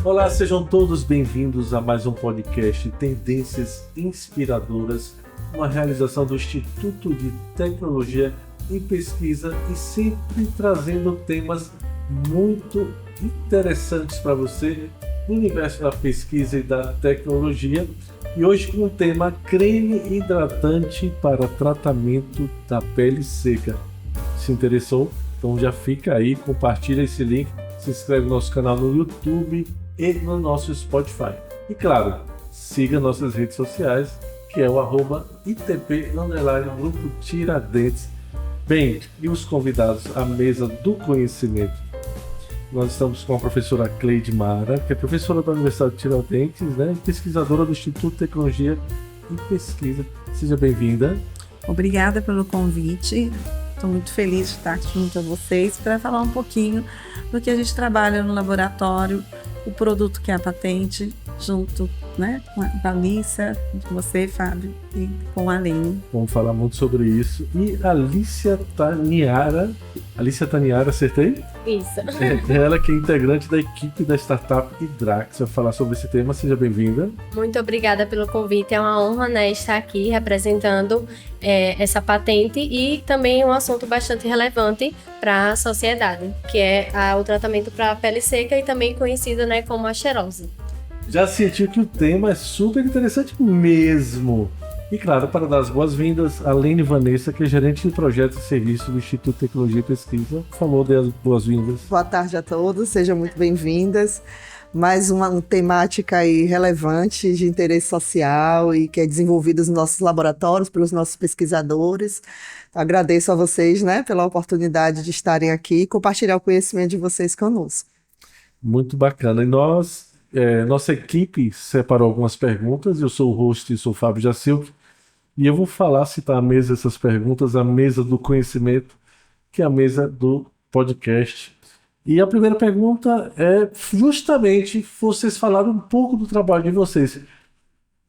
Olá, sejam todos bem-vindos a mais um podcast Tendências Inspiradoras, uma realização do Instituto de Tecnologia e Pesquisa e sempre trazendo temas muito interessantes para você no universo da pesquisa e da tecnologia. E hoje com o tema creme hidratante para tratamento da pele seca. Se interessou? Então já fica aí, compartilha esse link, se inscreve no nosso canal no YouTube e no nosso Spotify. E claro, siga nossas redes sociais, que é o @ITP_Grupo Tiradentes. Bem, e os convidados à mesa do conhecimento? Nós estamos com a professora Cleide Mara, que é professora da Universidade de Tiradentes, né, e pesquisadora do Instituto de Tecnologia e Pesquisa. Seja bem-vinda. Obrigada pelo convite. Estou muito feliz de estar junto a vocês para falar um pouquinho do que a gente trabalha no laboratório, o produto que é a patente, junto, né, com a Alicia, com você, Fábio, e com a Aline. Vamos falar muito sobre isso. E Alicia Taniara, acertei? Isso. É ela que é integrante da equipe da startup Hidrax. Vai falar sobre esse tema. Seja bem-vinda. Muito obrigada pelo convite. É uma honra, né, estar aqui representando essa patente e também um assunto bastante relevante para a sociedade, que é o tratamento para a pele seca e também conhecida, né, como a xerose. Já sentiu que o tema é super interessante mesmo. E claro, para dar as boas-vindas, a Lene Vanessa, que é gerente de projetos e serviços do Instituto de Tecnologia e Pesquisa. Por favor, dê as boas-vindas. Boa tarde a todos, sejam muito bem-vindas. Mais uma temática aí relevante de interesse social e que é desenvolvida nos nossos laboratórios, pelos nossos pesquisadores. Agradeço a vocês, né, pela oportunidade de estarem aqui e compartilhar o conhecimento de vocês conosco. Muito bacana. E nossa equipe separou algumas perguntas. Eu sou o host e sou o Fábio Jacilque. E eu vou citar a mesa dessas perguntas, a mesa do conhecimento, que é a mesa do podcast. E a primeira pergunta é justamente vocês falaram um pouco do trabalho de vocês.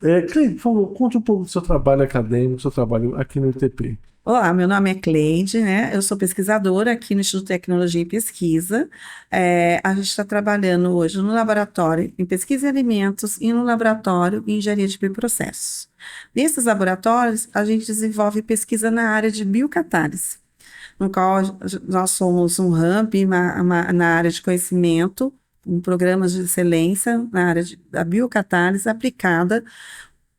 Cleide, por favor, conte um pouco do seu trabalho acadêmico, do seu trabalho aqui no ITP. Olá, meu nome é Cleide, né? Eu sou pesquisadora aqui no Instituto de Tecnologia e Pesquisa. A gente está trabalhando hoje no laboratório em pesquisa em alimentos e no laboratório em engenharia de bioprocessos. Nesses laboratórios, a gente desenvolve pesquisa na área de biocatálise, no qual nós somos um hub na área de conhecimento, um programa de excelência na área da biocatálise aplicada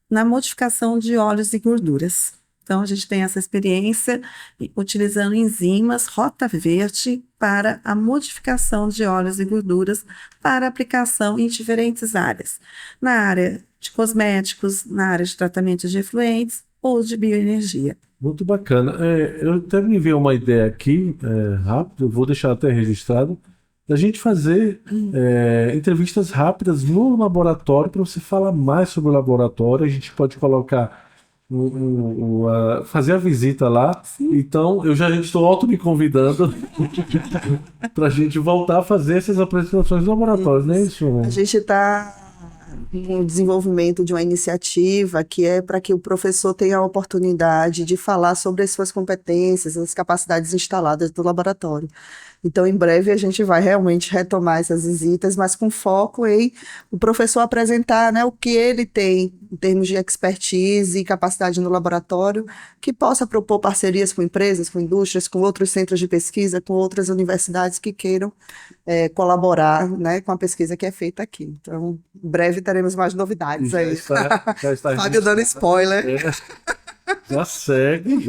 na modificação de óleos e gorduras. Então, a gente tem essa experiência utilizando enzimas rota verde para a modificação de óleos e gorduras para aplicação em diferentes áreas. Na área de cosméticos, na área de tratamento de efluentes ou de bioenergia. Muito bacana. Eu até me veio uma ideia aqui, rápido, vou deixar até registrado, da gente fazer entrevistas rápidas no laboratório para você falar mais sobre o laboratório. A gente pode colocar fazer a visita lá. Sim. Então, eu já estou me convidando para a gente voltar a fazer essas apresentações no laboratório, não é isso? A gente está no desenvolvimento de uma iniciativa que é para que o professor tenha a oportunidade de falar sobre as suas competências, as capacidades instaladas do laboratório. Então, em breve, a gente vai realmente retomar essas visitas, mas com foco em o professor apresentar, né, o que ele tem em termos de expertise e capacidade no laboratório, que possa propor parcerias com empresas, com indústrias, com outros centros de pesquisa, com outras universidades que queiram colaborar, né, com a pesquisa que é feita aqui. Então, em breve teremos mais novidades aí. Já está Fábio dando spoiler. Já segue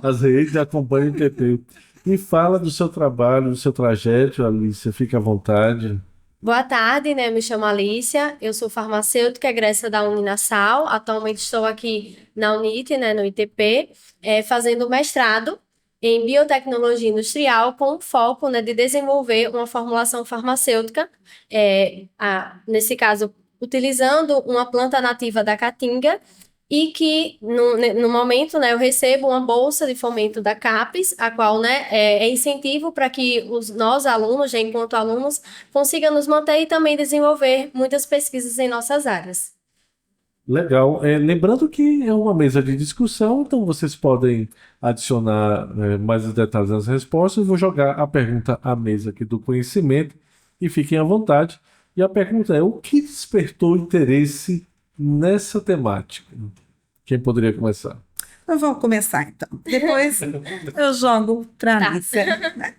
as redes, acompanha o ITP. Me fala do seu trabalho, do seu trajeto, Alicia, fique à vontade. Boa tarde, né? Me chamo Alicia, eu sou farmacêutica, egressa da Uninasal. Atualmente estou aqui na UNIT, né, no ITP, fazendo mestrado em biotecnologia industrial com foco, né, de desenvolver uma formulação farmacêutica, nesse caso, utilizando uma planta nativa da caatinga, e que, no momento, né, eu recebo uma bolsa de fomento da CAPES, a qual, né, é incentivo para que nós alunos, já enquanto alunos, consigam nos manter e também desenvolver muitas pesquisas em nossas áreas. Legal. Lembrando que é uma mesa de discussão, então vocês podem adicionar mais detalhes nas respostas. Eu vou jogar a pergunta à mesa aqui do conhecimento e fiquem à vontade. E a pergunta é: o que despertou interesse nessa temática? Quem poderia começar? Eu vou começar, então. Depois eu jogo para a Tá. Alicia, né?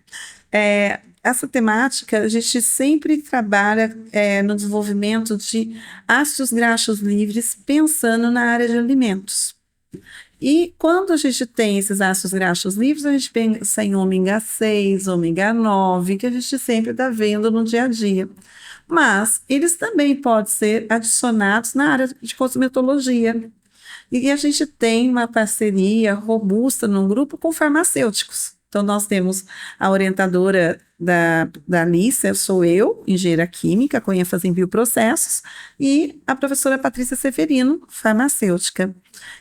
Essa temática, a gente sempre trabalha no desenvolvimento de ácidos graxos livres, pensando na área de alimentos. E quando a gente tem esses ácidos graxos livres, a gente pensa em ômega 6, ômega 9, que a gente sempre está vendo no dia a dia. Mas eles também podem ser adicionados na área de cosmetologia. E a gente tem uma parceria robusta num grupo com farmacêuticos. Então, nós temos a orientadora da Alicia, sou eu, engenheira química, com ênfase em bioprocessos, e a professora Patrícia Severino, farmacêutica,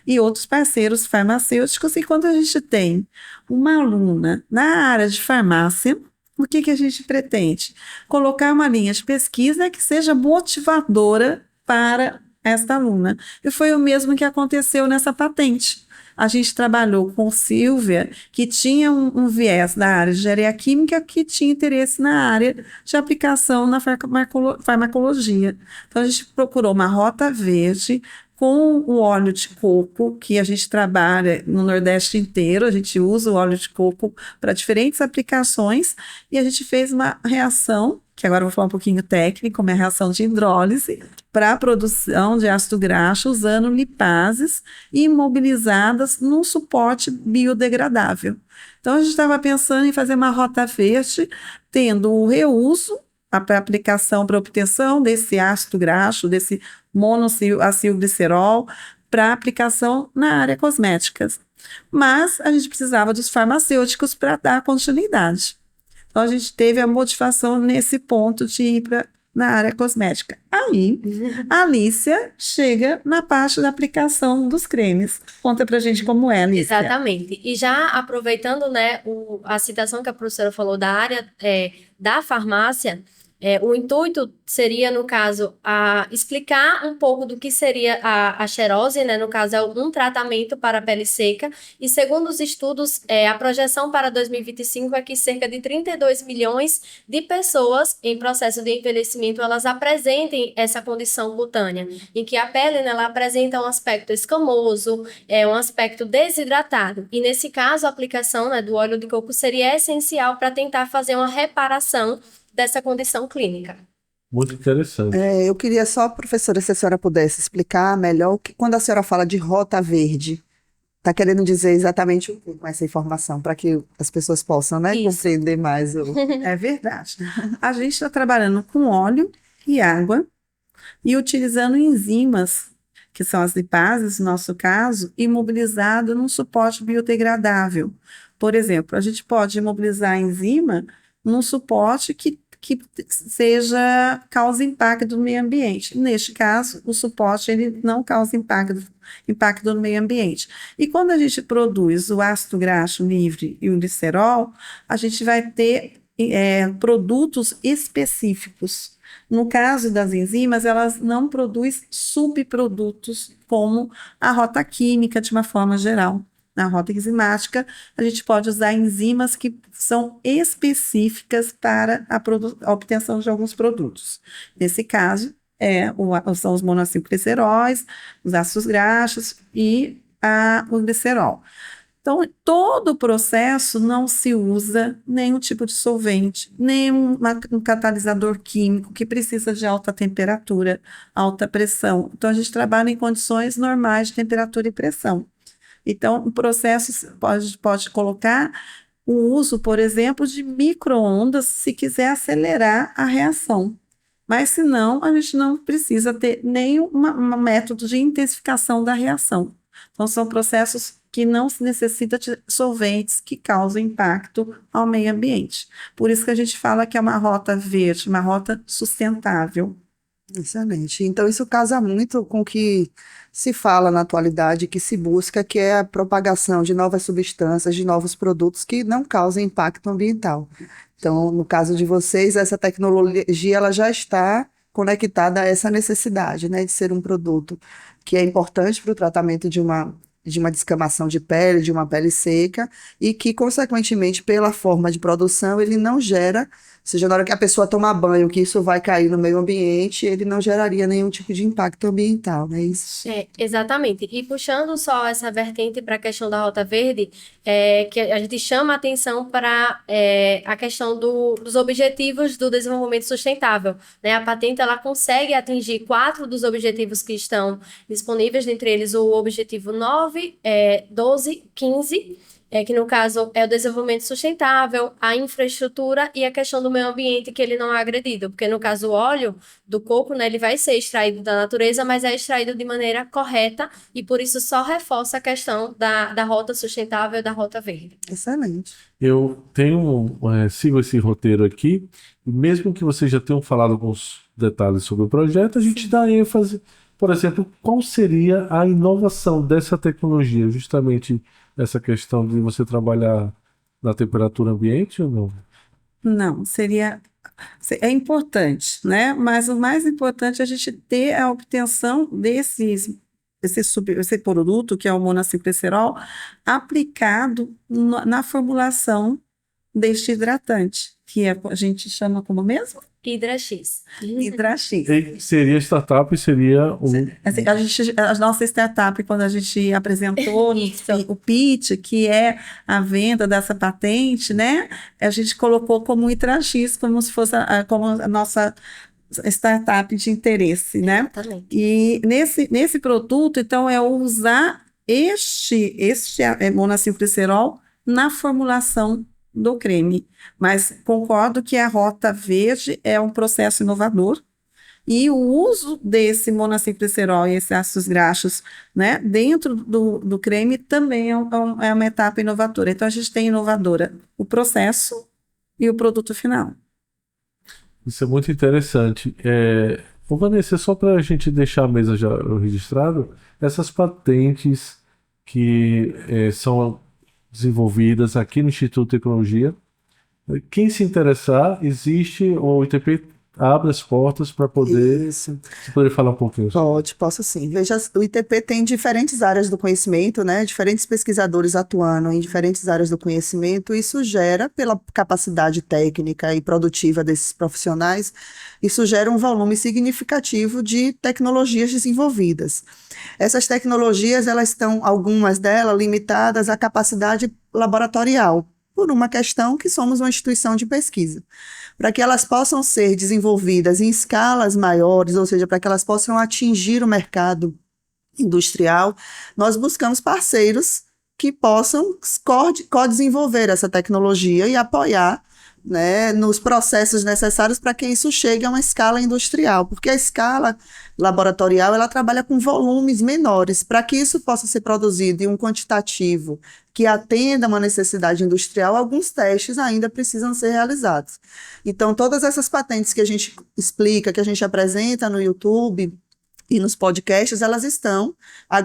e outros parceiros farmacêuticos. E quando a gente tem uma aluna na área de farmácia, o que a gente pretende? Colocar uma linha de pesquisa que seja motivadora para esta aluna. E foi o mesmo que aconteceu nessa patente. A gente trabalhou com Silvia, que tinha um viés da área de engenharia química, que tinha interesse na área de aplicação na farmacologia. Então, a gente procurou uma rota verde com o óleo de coco, que a gente trabalha no Nordeste inteiro, a gente usa o óleo de coco para diferentes aplicações, e a gente fez uma reação, que agora eu vou falar um pouquinho técnico, uma reação de hidrólise para a produção de ácido graxo usando lipases imobilizadas num suporte biodegradável. Então, a gente estava pensando em fazer uma rota verde, tendo o reuso, a aplicação para obtenção desse ácido graxo, desse monoacilglicerol, para aplicação na área cosmética. Mas a gente precisava dos farmacêuticos para dar continuidade. Então, a gente teve a motivação nesse ponto de ir na área cosmética. Aí, a Alicia chega na parte da aplicação dos cremes. Conta pra gente como é, Alicia. Exatamente. E já aproveitando, né, a citação que a professora falou da área da farmácia, o intuito seria, no caso, explicar um pouco do que seria a xerose, né? No caso, é um tratamento para a pele seca. E segundo os estudos, a projeção para 2025 é que cerca de 32 milhões de pessoas em processo de envelhecimento, elas apresentem essa condição cutânea, em que a pele, né, ela apresenta um aspecto escamoso, um aspecto desidratado. E nesse caso, a aplicação, né, do óleo de coco seria essencial para tentar fazer uma reparação dessa condição clínica. Muito interessante. Eu queria só, professora, se a senhora pudesse explicar melhor quando a senhora fala de rota verde, está querendo dizer exatamente o que com essa informação, para que as pessoas possam, né, compreender mais. É verdade. A gente está trabalhando com óleo e água e utilizando enzimas, que são as lipases, no nosso caso, imobilizado num suporte biodegradável. Por exemplo, a gente pode imobilizar a enzima num suporte que cause impacto no meio ambiente. Neste caso, o suporte ele não causa impacto no meio ambiente. E quando a gente produz o ácido graxo livre e o glicerol, a gente vai ter produtos específicos. No caso das enzimas, elas não produzem subprodutos como a rota química de uma forma geral. Na rota enzimática, a gente pode usar enzimas que são específicas para a obtenção de alguns produtos. Nesse caso, são os monoacilgliceróis, os ácidos graxos e o glicerol. Então, todo o processo não se usa nenhum tipo de solvente, nenhum catalisador químico que precisa de alta temperatura, alta pressão. Então, a gente trabalha em condições normais de temperatura e pressão. Então, o processo pode colocar o uso, por exemplo, de micro-ondas se quiser acelerar a reação. Mas, se não, a gente não precisa ter nenhum método de intensificação da reação. Então, são processos que não se necessita de solventes que causam impacto ao meio ambiente. Por isso que a gente fala que é uma rota verde, uma rota sustentável. Excelente. Então, isso casa muito com o que se fala na atualidade, que se busca, que é a propagação de novas substâncias, de novos produtos que não causem impacto ambiental. Então, no caso de vocês, essa tecnologia ela já está conectada a essa necessidade, né, de ser um produto que é importante para o tratamento de uma de uma descamação de pele, de uma pele seca, e que, consequentemente, pela forma de produção, ele não gera, ou seja, na hora que a pessoa tomar banho, que isso vai cair no meio ambiente, ele não geraria nenhum tipo de impacto ambiental, não é isso? Exatamente. E puxando só essa vertente para a questão da Rota Verde, que a gente chama a atenção para a questão dos objetivos do desenvolvimento sustentável, né? A patente ela consegue atingir 4 dos objetivos que estão disponíveis, dentre eles o objetivo 9, 12, 15, que no caso é o desenvolvimento sustentável, a infraestrutura e a questão do meio ambiente, que ele não é agredido, porque no caso o óleo do coco, né, ele vai ser extraído da natureza, mas é extraído de maneira correta e por isso só reforça a questão da rota sustentável e da rota verde. Excelente. Eu sigo esse roteiro aqui, e mesmo que vocês já tenham falado alguns detalhes sobre o projeto, a gente dá ênfase, por exemplo, qual seria a inovação dessa tecnologia, justamente essa questão de você trabalhar na temperatura ambiente ou não? Não, é importante, né? Mas o mais importante é a gente ter a obtenção esse produto, que é o monassiglicerol, aplicado na formulação deste hidratante, que a gente chama como mesmo? Hidra-X. Hidra-X. E seria startup, seria Assim, a nossa startup, quando a gente apresentou Isso. o pitch, que é a venda dessa patente, né? A gente colocou como Hidra-X, como se fosse como a nossa startup de interesse, né? Exatamente. E nesse produto, então, é usar este monassiglicerol na formulação do creme. Mas concordo que a Rota Verde é um processo inovador e o uso desse monassiglicerol e esses ácidos graxos, né, dentro do creme também é uma etapa inovadora. Então, a gente tem inovadora o processo e o produto final. Isso é muito interessante. Ô Vanessa, só para a gente deixar a mesa já registrado, essas patentes que são desenvolvidas aqui no Instituto de Tecnologia, quem se interessar, existe, o ITP abre as portas para poder... Isso. Você poderia falar um pouquinho? Posso sim. Veja, o ITP tem diferentes áreas do conhecimento, né? Diferentes pesquisadores atuando em diferentes áreas do conhecimento. Isso gera, pela capacidade técnica e produtiva desses profissionais, isso gera um volume significativo de tecnologias desenvolvidas. Essas tecnologias, elas estão, algumas delas, limitadas à capacidade laboratorial, por uma questão que somos uma instituição de pesquisa. Para que elas possam ser desenvolvidas em escalas maiores, ou seja, para que elas possam atingir o mercado industrial, nós buscamos parceiros que possam co-desenvolver essa tecnologia e apoiar, né, nos processos necessários para que isso chegue a uma escala industrial, porque a escala laboratorial ela trabalha com volumes menores. Para que isso possa ser produzido em um quantitativo que atenda a uma necessidade industrial, alguns testes ainda precisam ser realizados. Então, todas essas patentes que a gente explica, que a gente apresenta no YouTube e nos podcasts, elas estão,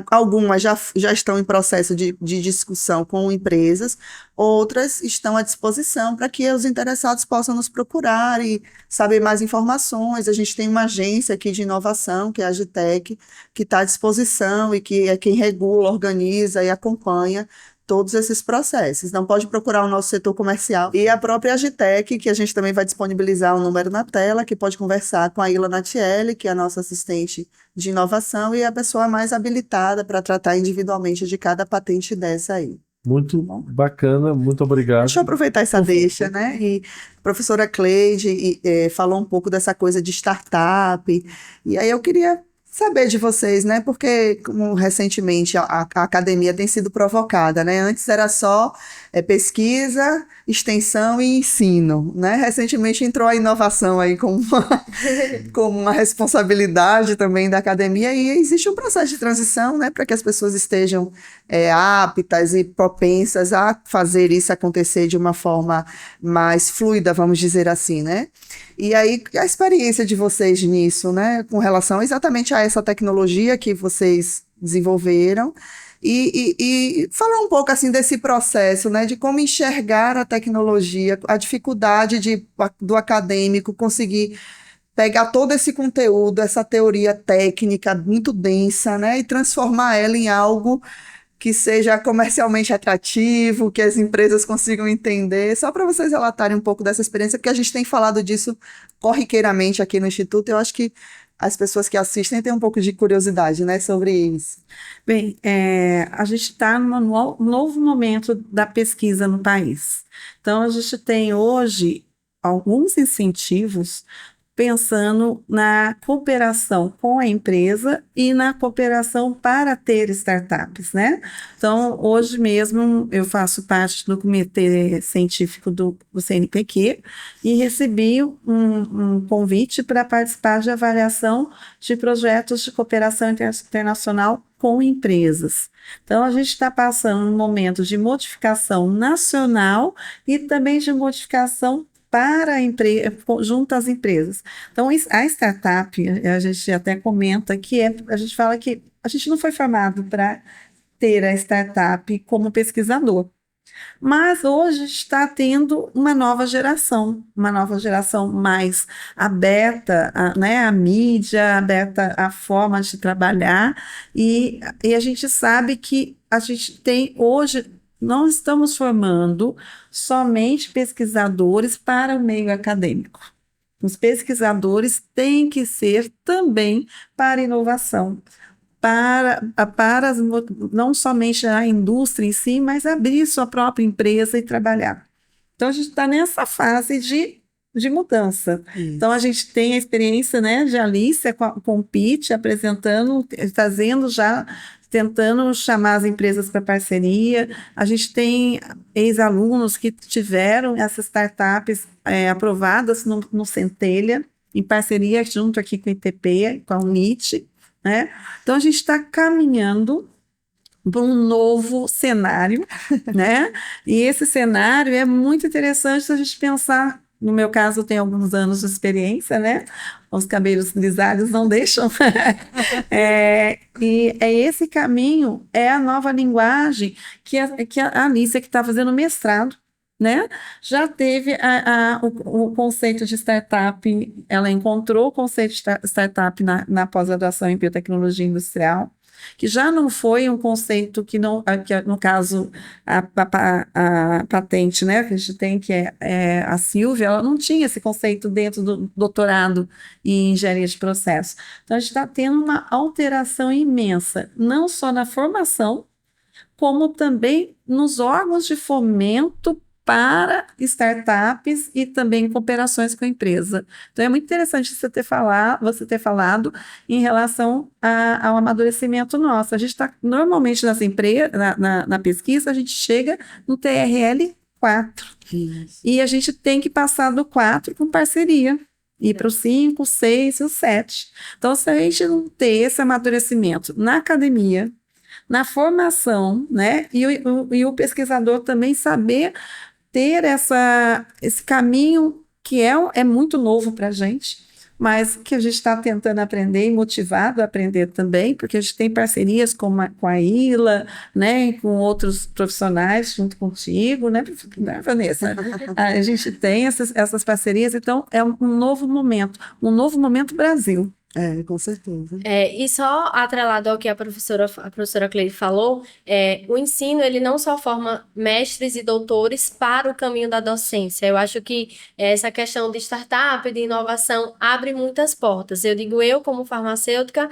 algumas já estão em processo de discussão com empresas, outras estão à disposição para que os interessados possam nos procurar e saber mais informações. A gente tem uma agência aqui de inovação, que é a Agitec, que está à disposição e que é quem regula, organiza e acompanha todos esses processos. Então, pode procurar o nosso setor comercial e a própria Agitec, que a gente também vai disponibilizar um número na tela, que pode conversar com a Ila Natiele, que é a nossa assistente de inovação e a pessoa mais habilitada para tratar individualmente de cada patente dessa aí. Muito bacana, muito obrigado. Deixa eu aproveitar essa deixa, né? E a professora Cleide falou um pouco dessa coisa de startup, e aí eu queria saber de vocês, né? Porque como recentemente a academia tem sido provocada, né? Antes era só pesquisa, extensão e ensino, né? Recentemente entrou a inovação aí como uma responsabilidade também da academia e existe um processo de transição, né? Para que as pessoas estejam aptas e propensas a fazer isso acontecer de uma forma mais fluida, vamos dizer assim, né? E aí, a experiência de vocês nisso, né, com relação exatamente a essa tecnologia que vocês desenvolveram e falar um pouco assim desse processo, né, de como enxergar a tecnologia, a dificuldade do acadêmico conseguir pegar todo esse conteúdo, essa teoria técnica muito densa, né, e transformar ela em algo que seja comercialmente atrativo, que as empresas consigam entender, só para vocês relatarem um pouco dessa experiência, porque a gente tem falado disso corriqueiramente aqui no Instituto, eu acho que as pessoas que assistem têm um pouco de curiosidade, né, sobre isso. Bem, a gente está num novo momento da pesquisa no país. Então, a gente tem hoje alguns incentivos pensando na cooperação com a empresa e na cooperação para ter startups, né? Então, hoje mesmo eu faço parte do comitê científico do CNPq e recebi um convite para participar de avaliação de projetos de cooperação internacional com empresas. Então, a gente está passando um momento de modificação nacional e também de modificação para junto às empresas. Então, a startup, a gente até comenta que a gente fala que a gente não foi formado para ter a startup como pesquisador. Mas hoje está tendo uma nova geração mais aberta, né, à mídia, aberta à forma de trabalhar, e a gente sabe que a gente tem hoje, não estamos formando somente pesquisadores para o meio acadêmico. Os pesquisadores têm que ser também para inovação, não somente a indústria em si, mas abrir sua própria empresa e trabalhar. Então, a gente está nessa fase de mudança. Isso. Então, a gente tem a experiência, né, de Alicia com o Pitch, apresentando, tentando chamar as empresas para parceria. A gente tem ex-alunos que tiveram essas startups aprovadas no Centelha, em parceria junto aqui com o ITP, com a UNIT, né? Então, a gente está caminhando para um novo cenário, né? E esse cenário é muito interessante se a gente pensar. No meu caso, eu tenho alguns anos de experiência, né? Os cabelos grisalhos não deixam. E esse caminho, é a nova linguagem que a Alicia, que está fazendo mestrado, né? Já teve o conceito de startup, ela encontrou o conceito de startup na pós-graduação em biotecnologia industrial, que já não foi um conceito que no caso, a patente, né, que a gente tem, que é a Silvia, ela não tinha esse conceito dentro do doutorado em engenharia de processo. Então, a gente está tendo uma alteração imensa, não só na formação, como também nos órgãos de fomento para startups e também cooperações com a empresa. Então, é muito interessante você ter falado em relação ao amadurecimento nosso. A gente está, normalmente, nas empresas, na pesquisa, a gente chega no TRL 4. Isso. E a gente tem que passar do 4 com parceria. Ir para o 5, 6 e o 7. Então, se a gente não ter esse amadurecimento na academia, na formação, né, e o pesquisador também saber ter esse caminho que é muito novo para a gente, mas que a gente está tentando aprender e motivado a aprender também, porque a gente tem parcerias com a ILA, né, com outros profissionais junto contigo, né, Vanessa? A gente tem essas parcerias, então é um novo momento Brasil. Com certeza. E só atrelado ao que a professora Cleide falou, o ensino, ele não só forma mestres e doutores para o caminho da docência. Eu acho que essa questão de startup, de inovação, abre muitas portas. Eu digo, como farmacêutica,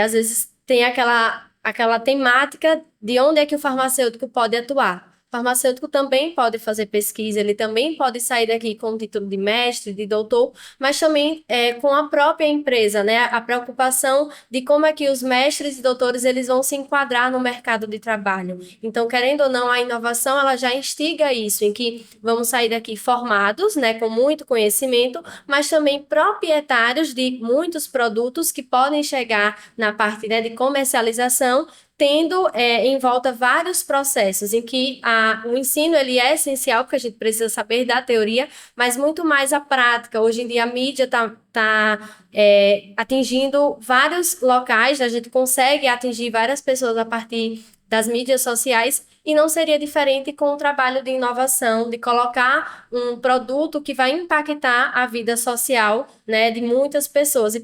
às vezes tem aquela temática de onde é que o farmacêutico pode atuar. O farmacêutico também pode fazer pesquisa, ele também pode sair daqui com o título de mestre, de doutor, mas também com a própria empresa, né? A preocupação de como é que os mestres e doutores eles vão se enquadrar no mercado de trabalho. Então, querendo ou não, a inovação ela já instiga isso, em que vamos sair daqui formados, né, com muito conhecimento, mas também proprietários de muitos produtos que podem chegar na parte, né, de comercialização, tendo em volta vários processos em que o ensino ele é essencial, porque a gente precisa saber da teoria, mas muito mais a prática. Hoje em dia a mídia está atingindo vários locais, a gente consegue atingir várias pessoas a partir das mídias sociais, e não seria diferente com o trabalho de inovação, de colocar um produto que vai impactar a vida social, né, de muitas pessoas, e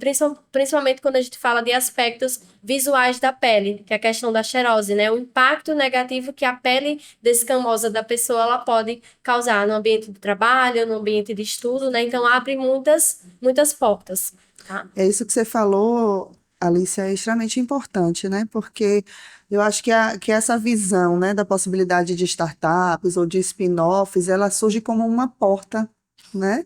principalmente quando a gente fala de aspectos visuais da pele, que é a questão da xerose, né, o impacto negativo que a pele descamosa da pessoa ela pode causar no ambiente de trabalho, no ambiente de estudo, né, então abre muitas portas. Tá? É isso que você falou, Alice, é extremamente importante, né? Porque eu acho que essa visão, né, da possibilidade de startups ou de spin-offs, ela surge como uma porta, né?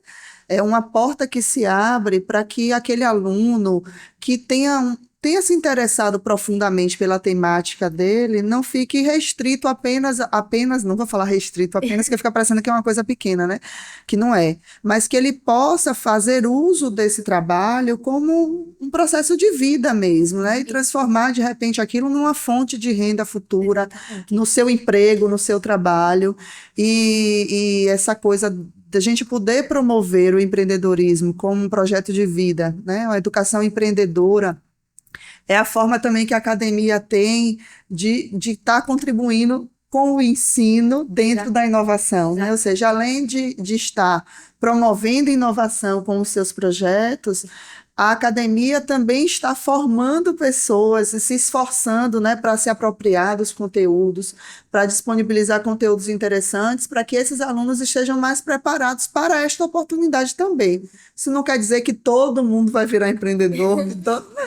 É uma porta que se abre para que aquele aluno que tenha se interessado profundamente pela temática dele não fique restrito apenas, não vou falar restrito apenas, que fica parecendo que é uma coisa pequena, né? Que não é, mas que ele possa fazer uso desse trabalho como um processo de vida mesmo, né? E transformar, de repente, aquilo numa fonte de renda futura, no seu emprego, no seu trabalho, e essa coisa da gente poder promover o empreendedorismo como um projeto de vida, né? A educação empreendedora é a forma também que a academia tem de estar contribuindo com o ensino dentro da inovação, né? Ou seja, além de estar promovendo inovação com os seus projetos, a academia também está formando pessoas e se esforçando, né, para se apropriar dos conteúdos, para disponibilizar conteúdos interessantes, para que esses alunos estejam mais preparados para esta oportunidade também. Isso não quer dizer que todo mundo vai virar empreendedor,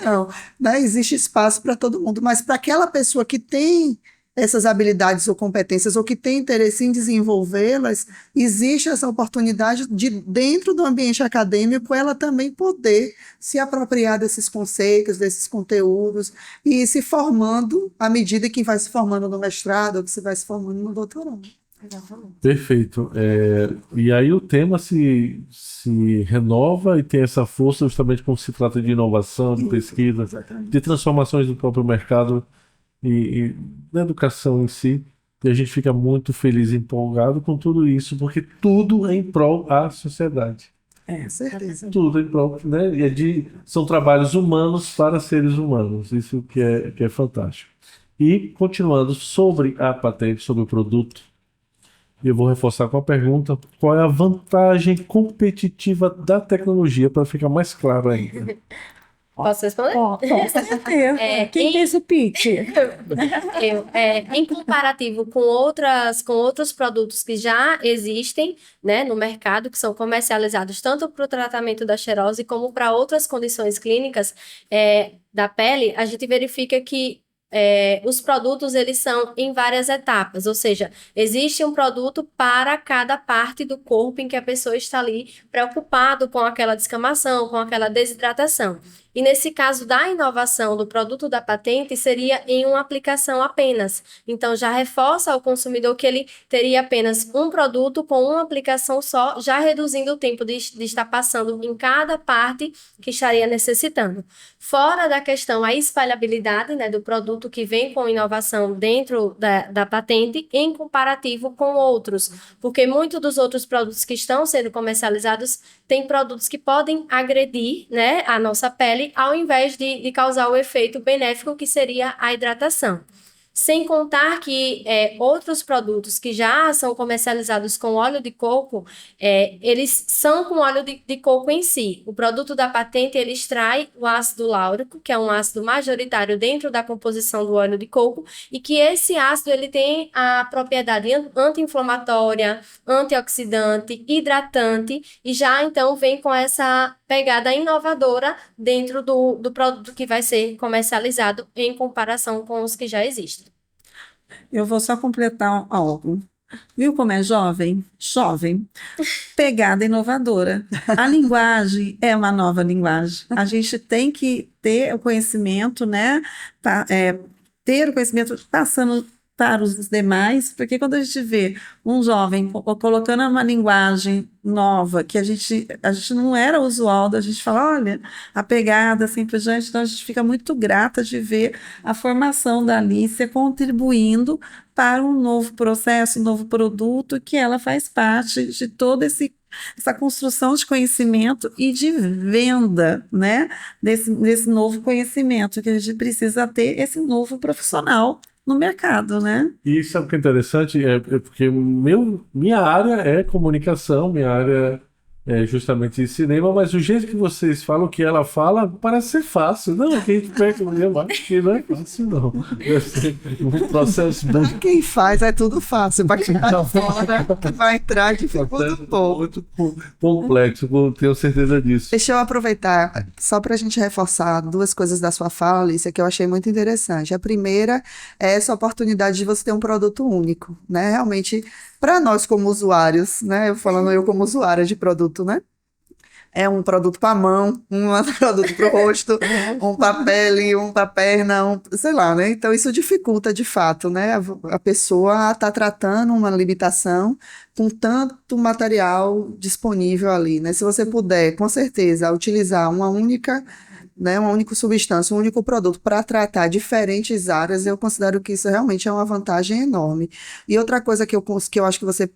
não, né? Existe espaço para todo mundo, mas para aquela pessoa que tem essas habilidades ou competências, ou que tem interesse em desenvolvê-las, existe essa oportunidade de, dentro do ambiente acadêmico, ela também poder se apropriar desses conceitos, desses conteúdos, e ir se formando à medida que vai se formando no mestrado, ou que se vai se formando no doutorado. Perfeito. E aí o tema se renova e tem essa força justamente quando se trata de inovação, de pesquisa, de transformações do próprio mercado e da educação em si. E a gente fica muito feliz e empolgado com tudo isso, porque tudo é em prol da sociedade. Certeza. Tudo em prol, né? São trabalhos humanos para seres humanos. Isso que é fantástico. E continuando sobre a patente, sobre o produto, eu vou reforçar com a pergunta: qual é a vantagem competitiva da tecnologia, para ficar mais claro ainda? Posso responder? Com certeza. Quem fez o pitch? Em comparativo com outros produtos que já existem, né, no mercado, que são comercializados tanto para o tratamento da xerose como para outras condições clínicas da pele, a gente verifica que os produtos eles são em várias etapas, ou seja, existe um produto para cada parte do corpo em que a pessoa está ali preocupado com aquela descamação, com aquela desidratação. E nesse caso da inovação do produto da patente, seria em uma aplicação apenas. Então, já reforça ao consumidor que ele teria apenas um produto com uma aplicação só, já reduzindo o tempo de estar passando em cada parte que estaria necessitando. Fora da questão a espalhabilidade, né, do produto que vem com inovação dentro da patente, em comparativo com outros. Porque muitos dos outros produtos que estão sendo comercializados têm produtos que podem agredir, né, a nossa pele, ao invés de causar o efeito benéfico que seria a hidratação. Sem contar que outros produtos que já são comercializados com óleo de coco, eles são com óleo de coco em si. O produto da patente, ele extrai o ácido láurico, que é um ácido majoritário dentro da composição do óleo de coco, e que esse ácido ele tem a propriedade anti-inflamatória, antioxidante, hidratante, e já então vem com essa pegada inovadora dentro do produto que vai ser comercializado em comparação com os que já existem. Eu vou só completar algo. Viu como é jovem? Jovem. Pegada inovadora. A linguagem é uma nova linguagem. A gente tem que ter o conhecimento, né? Ter o conhecimento passando para os demais, porque quando a gente vê um jovem colocando uma linguagem nova, que a gente não era usual, da gente fala, olha, a pegada, assim por diante, então a gente fica muito grata de ver a formação da Alicia contribuindo para um novo processo, um novo produto, que ela faz parte de todo essa construção de conhecimento e de venda, né, desse novo conhecimento, que a gente precisa ter esse novo profissional no mercado, né? E sabe o que é interessante? É porque minha área é comunicação, minha área é justamente cinema, mas o jeito que vocês falam, que ela fala, parece ser fácil. Não, é que a gente pega mesmo, acho que não é fácil, não. Deve ser um processo bem Quem faz é tudo fácil, para quem está fora, que vai entrar dificulta um pouco. muito complexo, tenho certeza disso. Deixa eu aproveitar, só para a gente reforçar duas coisas da sua fala, Alicia, que eu achei muito interessante. A primeira é essa oportunidade de você ter um produto único, né? Realmente, para nós como usuários, né? Eu como usuária de produto, né? É um produto para a mão, um produto para o rosto, um para a pele, um para a perna, sei lá, né? Então, isso dificulta de fato, né? A pessoa está tratando uma limitação com tanto material disponível ali, né? Se você puder, com certeza, utilizar uma única, né, uma única substância, um único produto para tratar diferentes áreas, eu considero que isso realmente é uma vantagem enorme. E outra coisa que eu acho que você,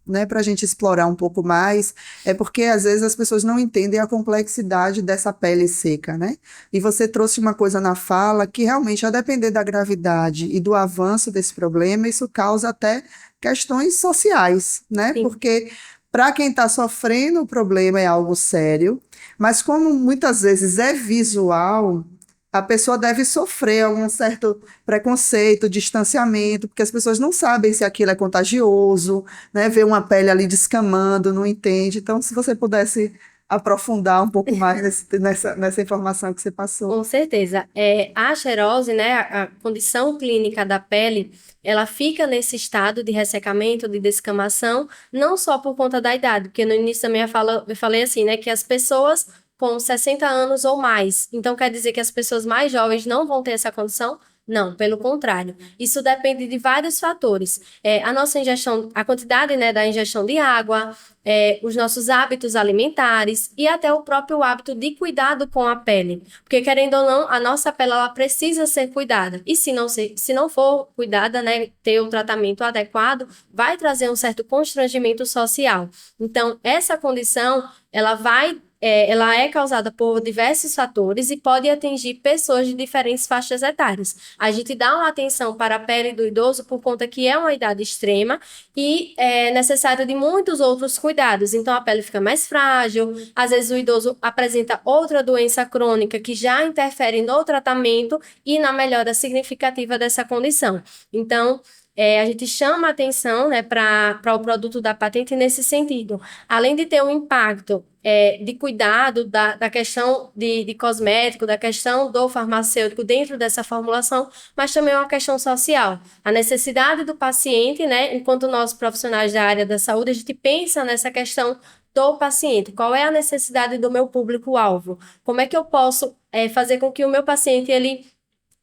né, para a gente explorar um pouco mais, é porque às vezes as pessoas não entendem a complexidade dessa pele seca, né? E você trouxe uma coisa na fala que realmente, a depender da gravidade e do avanço desse problema, isso causa até questões sociais, né? Sim. Porque para quem está sofrendo, o problema é algo sério, mas como muitas vezes é visual, a pessoa deve sofrer algum certo preconceito, distanciamento, porque as pessoas não sabem se aquilo é contagioso, né? Ver uma pele ali descamando, não entende. Então, se você pudesse aprofundar um pouco mais nessa informação que você passou. Com certeza. A xerose, né, a condição clínica da pele, ela fica nesse estado de ressecamento, de descamação, não só por conta da idade, porque no início da minha fala eu falei assim, né, que as pessoas com 60 anos ou mais, então quer dizer que as pessoas mais jovens não vão ter essa condição? Não, pelo contrário. Isso depende de vários fatores. A nossa ingestão, a quantidade, né, da ingestão de água, os nossos hábitos alimentares e até o próprio hábito de cuidado com a pele. Porque, querendo ou não, a nossa pele ela precisa ser cuidada. E se não for cuidada, né, ter o tratamento adequado, vai trazer um certo constrangimento social. Então, essa condição, ela é causada por diversos fatores e pode atingir pessoas de diferentes faixas etárias. A gente dá uma atenção para a pele do idoso por conta que é uma idade extrema e é necessário de muitos outros cuidados. Então, a pele fica mais frágil, às vezes o idoso apresenta outra doença crônica que já interfere no tratamento e na melhora significativa dessa condição. Então, a gente chama a atenção, né, para o produto da patente nesse sentido. Além de ter um impacto de cuidado da questão de cosmético, da questão do farmacêutico dentro dessa formulação, mas também é uma questão social. A necessidade do paciente, né, enquanto nós profissionais da área da saúde, a gente pensa nessa questão do paciente. Qual é a necessidade do meu público-alvo? Como é que eu posso fazer com que o meu paciente ele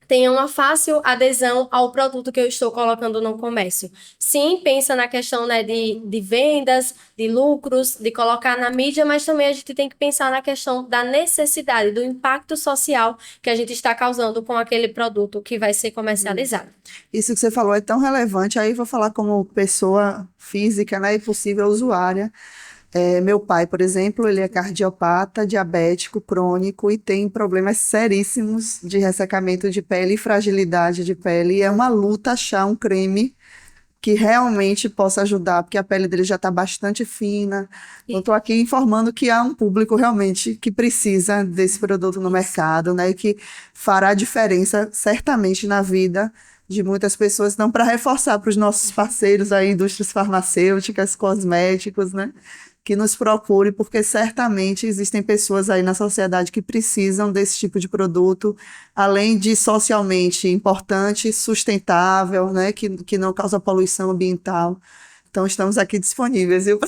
tenha uma fácil adesão ao produto que eu estou colocando no comércio. Sim, pensa na questão, né, de vendas, de lucros, de colocar na mídia, mas também a gente tem que pensar na questão da necessidade, do impacto social que a gente está causando com aquele produto que vai ser comercializado. Isso que você falou é tão relevante, aí vou falar como pessoa física, né, e possível usuária. Meu pai, por exemplo, ele é cardiopata, diabético, crônico e tem problemas seríssimos de ressecamento de pele e fragilidade de pele. E é uma luta achar um creme que realmente possa ajudar, porque a pele dele já está bastante fina. Eu estou aqui informando que há um público realmente que precisa desse produto no mercado, né, e que fará diferença certamente na vida de muitas pessoas. Então, para reforçar para os nossos parceiros aí, indústrias farmacêuticas, cosméticos, né, que nos procure, porque certamente existem pessoas aí na sociedade que precisam desse tipo de produto, além de socialmente importante, sustentável, né, que não causa poluição ambiental. Então, estamos aqui disponíveis, viu?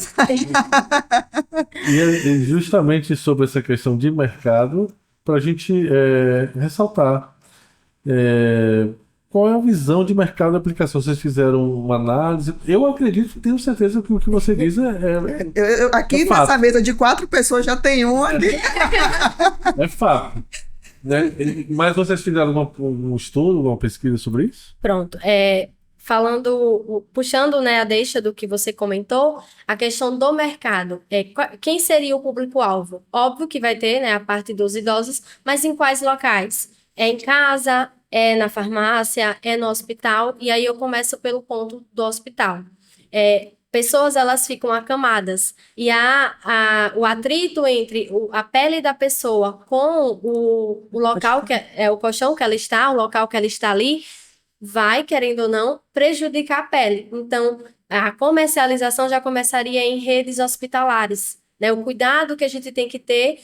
E é justamente sobre essa questão de mercado, para a gente ressaltar qual é a visão de mercado da aplicação. Vocês fizeram uma análise? Eu acredito, tenho certeza que o que você diz aqui é fato. nessa mesa de 4 pessoas já tem um ali. É fato. Né? Mas vocês fizeram um estudo, uma pesquisa sobre isso? Pronto. Puxando, né, a deixa do que você comentou, a questão do mercado. Quem seria o público-alvo? Óbvio que vai ter, né, a parte dos idosos, mas em quais locais? Em casa, é na farmácia, é no hospital, e aí eu começo pelo ponto do hospital. Pessoas, elas ficam acamadas, e o atrito entre a pele da pessoa com o local, o colchão que ela está, o local que ela está ali, vai, querendo ou não, prejudicar a pele. Então, a comercialização já começaria em redes hospitalares, né? O cuidado que a gente tem que ter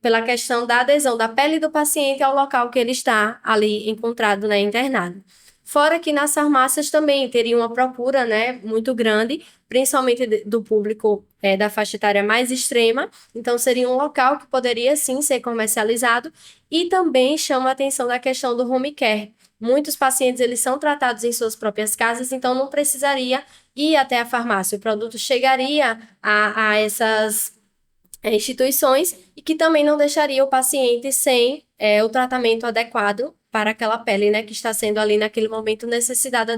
pela questão da adesão da pele do paciente ao local que ele está ali encontrado, né, internado. Fora que nas farmácias também teria uma procura, né, muito grande, principalmente do público da faixa etária mais extrema. Então, seria um local que poderia, sim, ser comercializado. E também chama a atenção da questão do home care. Muitos pacientes, eles são tratados em suas próprias casas, então não precisaria ir até a farmácia. O produto chegaria a essas instituições e que também não deixaria o paciente sem o tratamento adequado para aquela pele, né, que está sendo ali naquele momento necessitada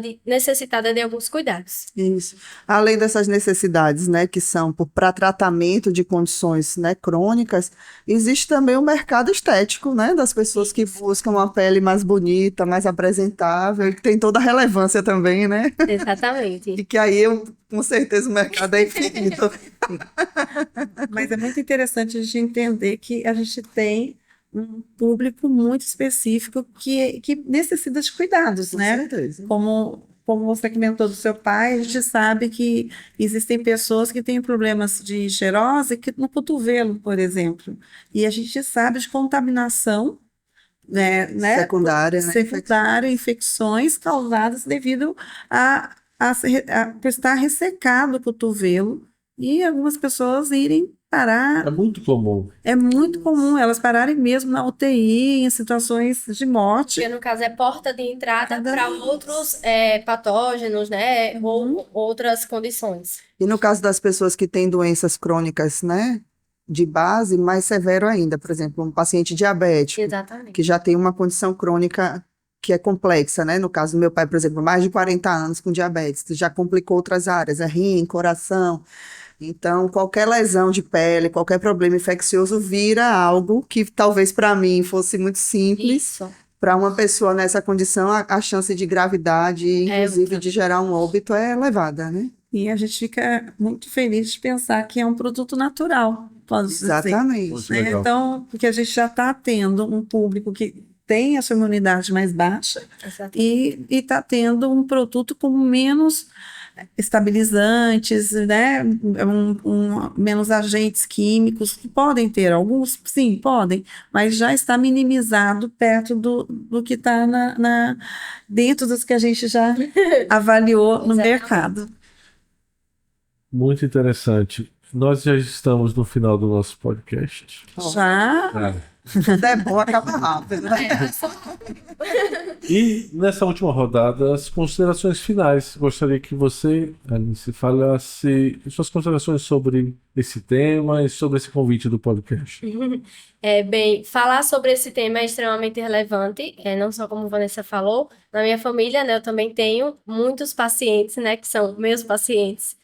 de alguns cuidados. Isso. Além dessas necessidades, né, que são para tratamento de condições, né, crônicas, existe também o mercado estético, né, das pessoas que buscam uma pele mais bonita, mais apresentável, que tem toda a relevância também, né? Exatamente. E que aí, com certeza, o mercado é infinito. Mas é muito interessante a gente entender que a gente tem um público muito específico que necessita de cuidados, Com né? certeza. Como você comentou do seu pai, a gente sabe que existem pessoas que têm problemas de xerose no cotovelo, por exemplo. E a gente sabe de contaminação, né? Secundária, né? Secundária, infecções causadas devido por estar ressecado o cotovelo e algumas pessoas irem parar. É muito comum. É muito comum elas pararem mesmo na UTI em situações de morte. Porque, no caso, é porta de entrada para outros patógenos, né? Ou outras condições. E no caso das pessoas que têm doenças crônicas, né, de base, mais severo ainda, por exemplo, um paciente diabético, Exatamente. que já tem uma condição crônica que é complexa, né? No caso do meu pai, por exemplo, mais de 40 anos com diabetes, já complicou outras áreas, rim, coração. Então, qualquer lesão de pele, qualquer problema infeccioso vira algo que talvez para mim fosse muito simples. Isso. Para uma pessoa nessa condição, a chance de gravidade, inclusive de gerar um óbito, é elevada, né? E a gente fica muito feliz de pensar que é um produto natural, posso dizer. Exatamente. Muito legal. Então, porque a gente já está tendo um público que tem a sua imunidade mais baixa Exatamente. e está tendo um produto com menos estabilizantes, né? Menos agentes químicos, que podem ter, alguns sim, podem, mas já está minimizado perto do que está dentro dos que a gente já avaliou no Exatamente. mercado. Muito interessante. Nós já estamos no final do nosso podcast. Já É bom, acaba rápido, né? E nessa última rodada, as considerações finais. Gostaria que você, Alice, falasse suas considerações sobre esse tema e sobre esse convite do podcast. Bem, falar sobre esse tema é extremamente relevante, não só como a Vanessa falou, na minha família, né, eu também tenho muitos pacientes, né, que são meus pacientes,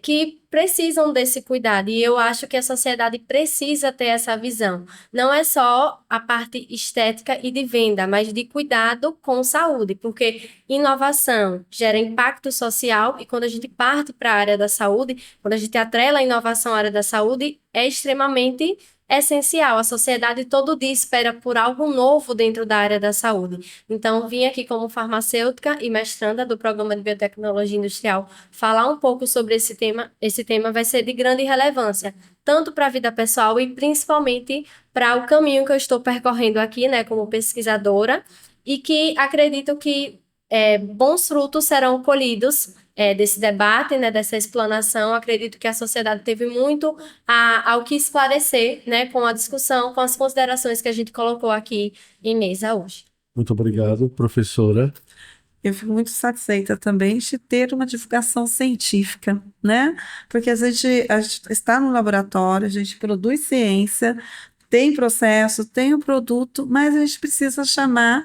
que precisam desse cuidado, e eu acho que a sociedade precisa ter essa visão. Não é só a parte estética e de venda, mas de cuidado com saúde, porque inovação gera impacto social, e quando a gente parte para a área da saúde, quando a gente atrela a inovação à área da saúde, é extremamente essencial. A sociedade todo dia espera por algo novo dentro da área da saúde. Então, vim aqui como farmacêutica e mestranda do Programa de Biotecnologia Industrial falar um pouco sobre esse tema. Esse tema vai ser de grande relevância, tanto para a vida pessoal e principalmente para o caminho que eu estou percorrendo aqui, né, como pesquisadora, e que acredito que bons frutos serão colhidos desse debate, né, dessa explanação. Acredito que a sociedade teve muito ao que esclarecer, né, com a discussão, com as considerações que a gente colocou aqui em mesa hoje. Muito obrigado, professora. Eu fico muito satisfeita também de ter uma divulgação científica, né? Porque a gente está no laboratório, a gente produz ciência, tem processo, tem o produto, mas a gente precisa chamar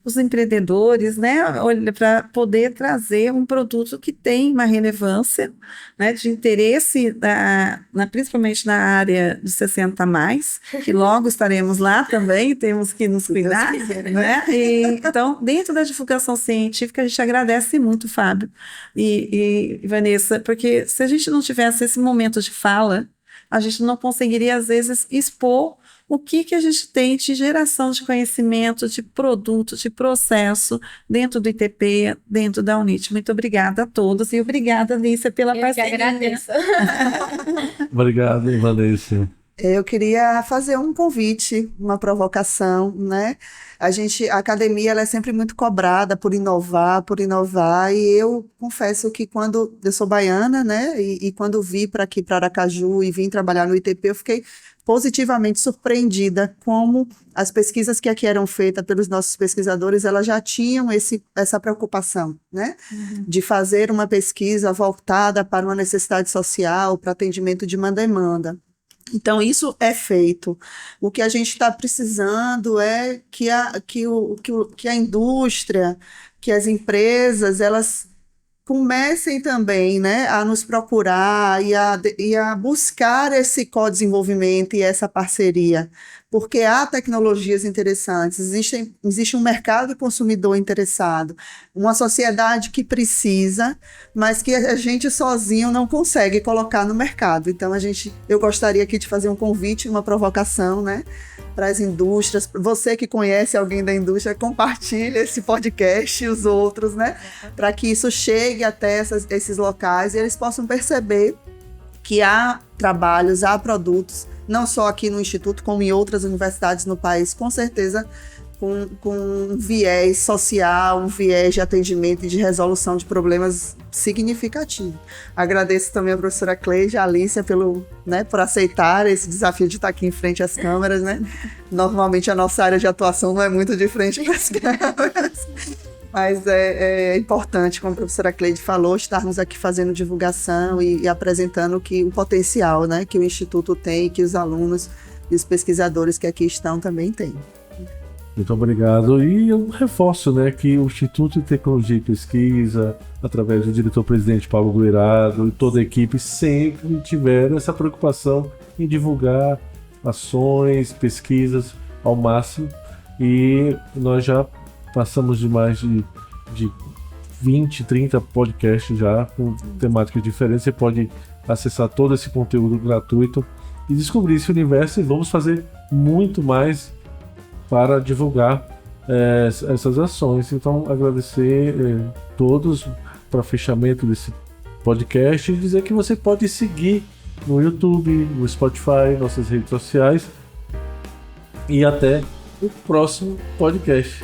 os empreendedores, né, para poder trazer um produto que tem uma relevância, né, de interesse, principalmente na área de 60 a mais, que logo estaremos lá também, temos que nos cuidar, né? Então, dentro da divulgação científica, a gente agradece muito, Fábio e Vanessa, porque se a gente não tivesse esse momento de fala, a gente não conseguiria, às vezes, expor o que a gente tem de geração de conhecimento, de produto, de processo dentro do ITP, dentro da UNIT. Muito obrigada a todos e obrigada, Lícia, pela parceria. Eu que agradeço. Obrigado, Vanessa. Eu queria fazer um convite, uma provocação, né? A academia, ela é sempre muito cobrada por inovar, e eu confesso que quando eu sou baiana, né, e quando vim para aqui, para Aracaju, e vim trabalhar no ITP, eu fiquei positivamente surpreendida como as pesquisas que aqui eram feitas pelos nossos pesquisadores, elas já tinham essa preocupação, né, de fazer uma pesquisa voltada para uma necessidade social, para atendimento de uma demanda. Então, isso é feito. O que a gente está precisando é que a indústria, que as empresas, elas comecem também, né, a nos procurar e a buscar esse co-desenvolvimento e essa parceria, porque há tecnologias interessantes, existe um mercado consumidor interessado, uma sociedade que precisa, mas que a gente sozinho não consegue colocar no mercado. Então, eu gostaria aqui de fazer um convite, uma provocação, né, para as indústrias. Você que conhece alguém da indústria, compartilhe esse podcast e os outros, né, para que isso chegue até esses locais e eles possam perceber que há trabalhos, há produtos, não só aqui no Instituto, como em outras universidades no país, com certeza com um viés social, um viés de atendimento e de resolução de problemas significativo. Agradeço também a professora Cleide e a Alícia por aceitar esse desafio de estar aqui em frente às câmeras, né? Normalmente a nossa área de atuação não é muito de frente para as câmeras, mas é importante, como a professora Cleide falou, estarmos aqui fazendo divulgação e apresentando o potencial, né, que o Instituto tem, que os alunos e os pesquisadores que aqui estão também têm. Muito obrigado. E eu reforço, né, que o Instituto de Tecnologia e Pesquisa, através do diretor-presidente Paulo Guirado e toda a equipe, sempre tiveram essa preocupação em divulgar ações, pesquisas ao máximo. E nós já passamos de mais de 20, 30 podcasts já com temáticas diferentes. Você pode acessar todo esse conteúdo gratuito e descobrir esse universo, e vamos fazer muito mais para divulgar essas ações. Então, agradecer todos para fechamento desse podcast e dizer que você pode seguir no YouTube, no Spotify, nossas redes sociais, e até o próximo podcast.